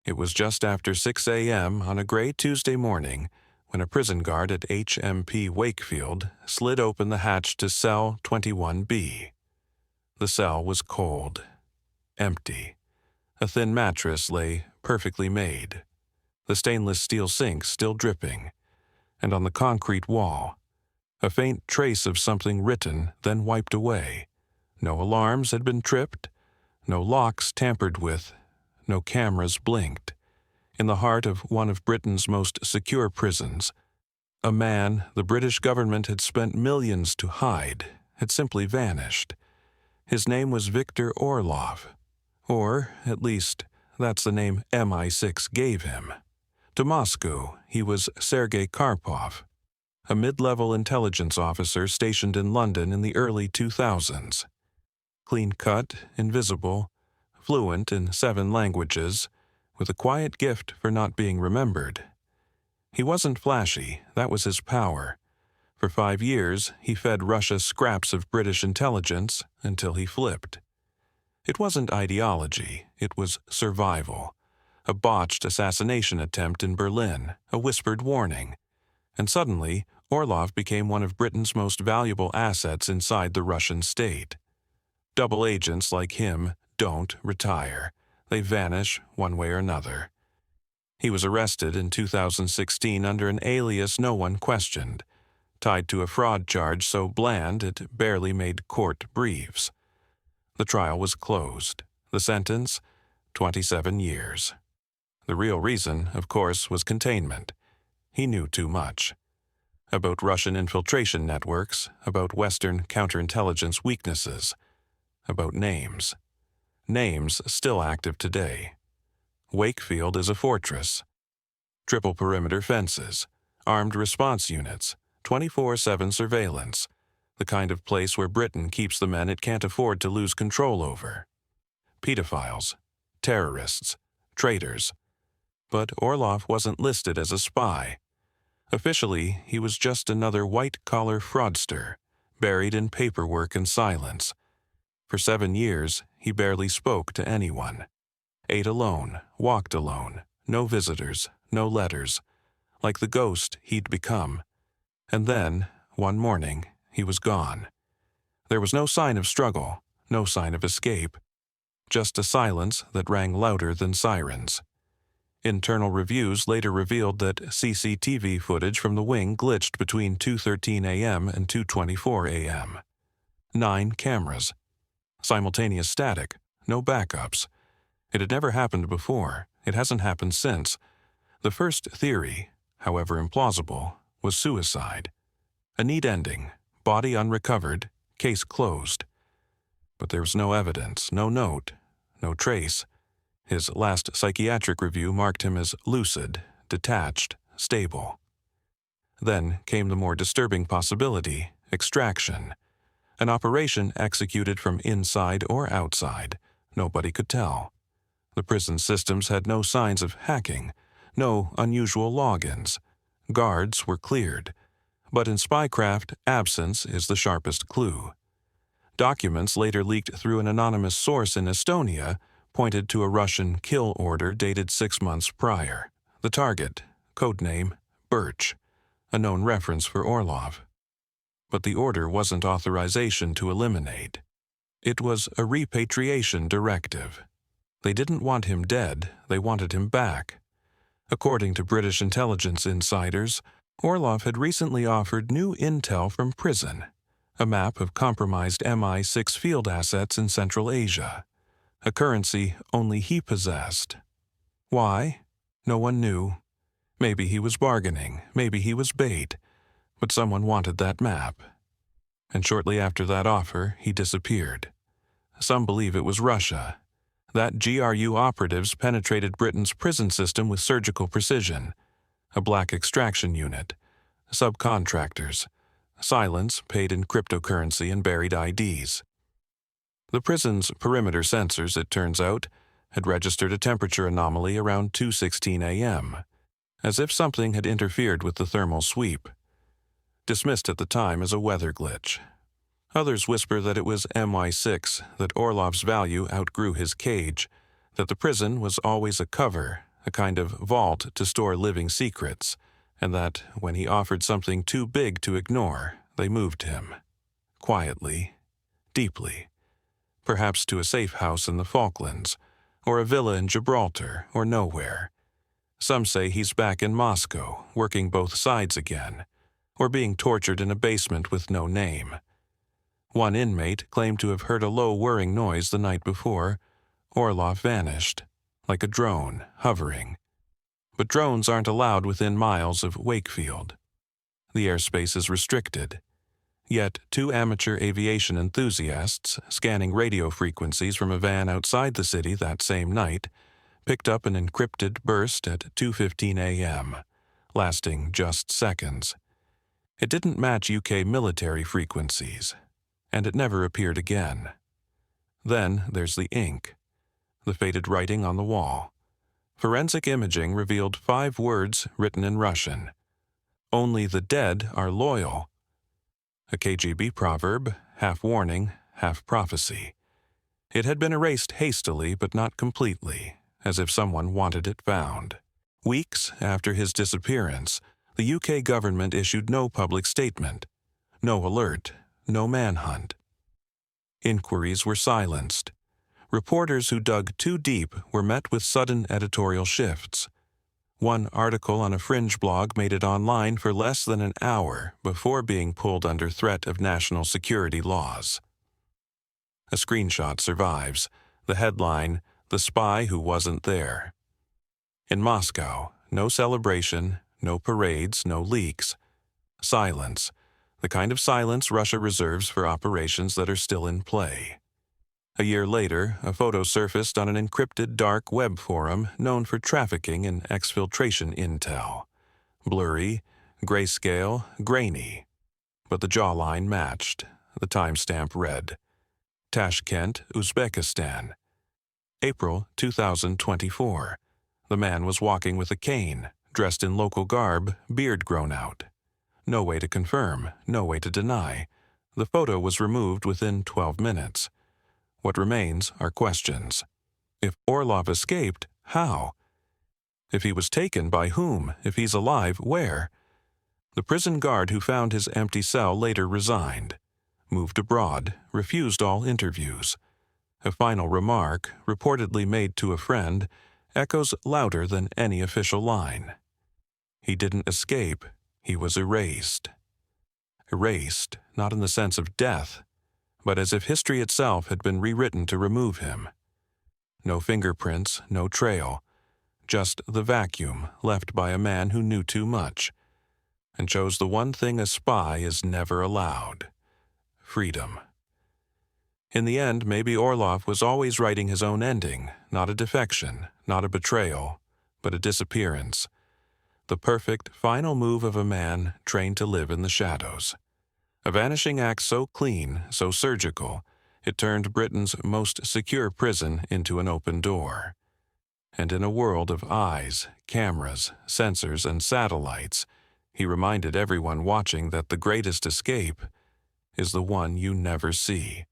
It was just after 6 a.m. on a gray Tuesday morning when a prison guard at HMP Wakefield slid open the hatch to cell 21B. The cell was cold, empty. A thin mattress lay perfectly made, the stainless steel sink still dripping, and on the concrete wall, a faint trace of something written then wiped away. No alarms had been tripped, no locks tampered with, no cameras blinked. In the heart of one of Britain's most secure prisons, a man the British government had spent millions to hide had simply vanished. His name was Viktor Orlov, or, at least, that's the name MI6 gave him. To Moscow, he was Sergei Karpov, a mid-level intelligence officer stationed in London in the early 2000s. Clean-cut, invisible, fluent in 7 languages, with a quiet gift for not being remembered. He wasn't flashy, that was his power. For 5 years, he fed Russia scraps of British intelligence until he flipped. It wasn't ideology, it was survival. A botched assassination attempt in Berlin, a whispered warning. And suddenly, Orlov became one of Britain's most valuable assets inside the Russian state. Double agents like him don't retire. They vanish one way or another. He was arrested in 2016 under an alias no one questioned, tied to a fraud charge so bland it barely made court briefs. The trial was closed. The sentence, 27 years. The real reason, of course, was containment. He knew too much. About Russian infiltration networks, about Western counterintelligence weaknesses, about names. Names still active today. Wakefield is a fortress. Triple perimeter fences, armed response units, 24/7 surveillance, the kind of place where Britain keeps the men it can't afford to lose control over. Pedophiles, terrorists, traitors. But Orlov wasn't listed as a spy. Officially, he was just another white-collar fraudster, buried in paperwork and silence. For 7 years, he barely spoke to anyone. Ate alone, walked alone, no visitors, no letters, like the ghost he'd become. And then, one morning, he was gone. There was no sign of struggle, no sign of escape, just a silence that rang louder than sirens. Internal reviews later revealed that CCTV footage from the wing glitched between 2:13 a.m. and 2:24 a.m. 9 cameras. Simultaneous static, no backups. It had never happened before. It hasn't happened since. The first theory, however implausible, was suicide. A neat ending, body unrecovered, case closed. But there was no evidence, no note, no trace. His last psychiatric review marked him as lucid, detached, stable. Then came the more disturbing possibility, extraction. An operation executed from inside or outside. Nobody could tell. The prison systems had no signs of hacking, no unusual logins. Guards were cleared. But in spycraft, absence is the sharpest clue. Documents later leaked through an anonymous source in Estonia pointed to a Russian kill order dated 6 months prior. The target, codename Birch, a known reference for Orlov. But the order wasn't authorization to eliminate. It was a repatriation directive. They didn't want him dead, they wanted him back. According to British intelligence insiders, Orlov had recently offered new intel from prison, a map of compromised MI6 field assets in Central Asia, a currency only he possessed. Why? No one knew. Maybe he was bargaining, maybe he was bait, but someone wanted that map. And shortly after that offer, he disappeared. Some believe it was Russia. That GRU operatives penetrated Britain's prison system with surgical precision. A black extraction unit, subcontractors, silence paid in cryptocurrency and buried IDs. The prison's perimeter sensors, it turns out, had registered a temperature anomaly around 2:16 a.m., as if something had interfered with the thermal sweep. Dismissed at the time as a weather glitch. Others whisper that it was MI6, that Orlov's value outgrew his cage, that the prison was always a cover, a kind of vault to store living secrets, and that when he offered something too big to ignore, they moved him. Quietly, deeply, perhaps to a safe house in the Falklands, or a villa in Gibraltar, or nowhere. Some say he's back in Moscow, working both sides again, or being tortured in a basement with no name. One inmate claimed to have heard a low whirring noise the night before. Orlov vanished, like a drone, hovering. But drones aren't allowed within miles of Wakefield. The airspace is restricted. Yet 2 amateur aviation enthusiasts, scanning radio frequencies from a van outside the city that same night, picked up an encrypted burst at 2:15 a.m., lasting just seconds. It didn't match UK military frequencies, and it never appeared again. Then there's the ink, the faded writing on the wall. Forensic imaging revealed 5 words written in Russian. "Only the dead are loyal." A KGB proverb, half warning, half prophecy. It had been erased hastily but not completely, as if someone wanted it found. Weeks after his disappearance, the UK government issued no public statement, no alert, no manhunt. Inquiries were silenced. Reporters who dug too deep were met with sudden editorial shifts. One article on a fringe blog made it online for less than an hour before being pulled under threat of national security laws. A screenshot survives. The headline, "The Spy Who Wasn't There." In Moscow, no celebration, no parades, no leaks. Silence, the kind of silence Russia reserves for operations that are still in play. A year later, a photo surfaced on an encrypted dark web forum known for trafficking in exfiltration intel. Blurry, grayscale, grainy. But the jawline matched. The timestamp read, Tashkent, Uzbekistan. April 2024. The man was walking with a cane, dressed in local garb, beard grown out. No way to confirm, no way to deny. The photo was removed within 12 minutes. What remains are questions. If Orlov escaped, how? If he was taken, by whom? If he's alive, where? The prison guard who found his empty cell later resigned, moved abroad, refused all interviews. A final remark, reportedly made to a friend, echoes louder than any official line. He didn't escape, he was erased. Erased, not in the sense of death, but as if history itself had been rewritten to remove him. No fingerprints, no trail, just the vacuum left by a man who knew too much, and chose the one thing a spy is never allowed: freedom. In the end, maybe Orlov was always writing his own ending, not a defection, not a betrayal, but a disappearance. The perfect, final move of a man trained to live in the shadows. A vanishing act so clean, so surgical, it turned Britain's most secure prison into an open door. And in a world of eyes, cameras, sensors, and satellites, he reminded everyone watching that the greatest escape is the one you never see.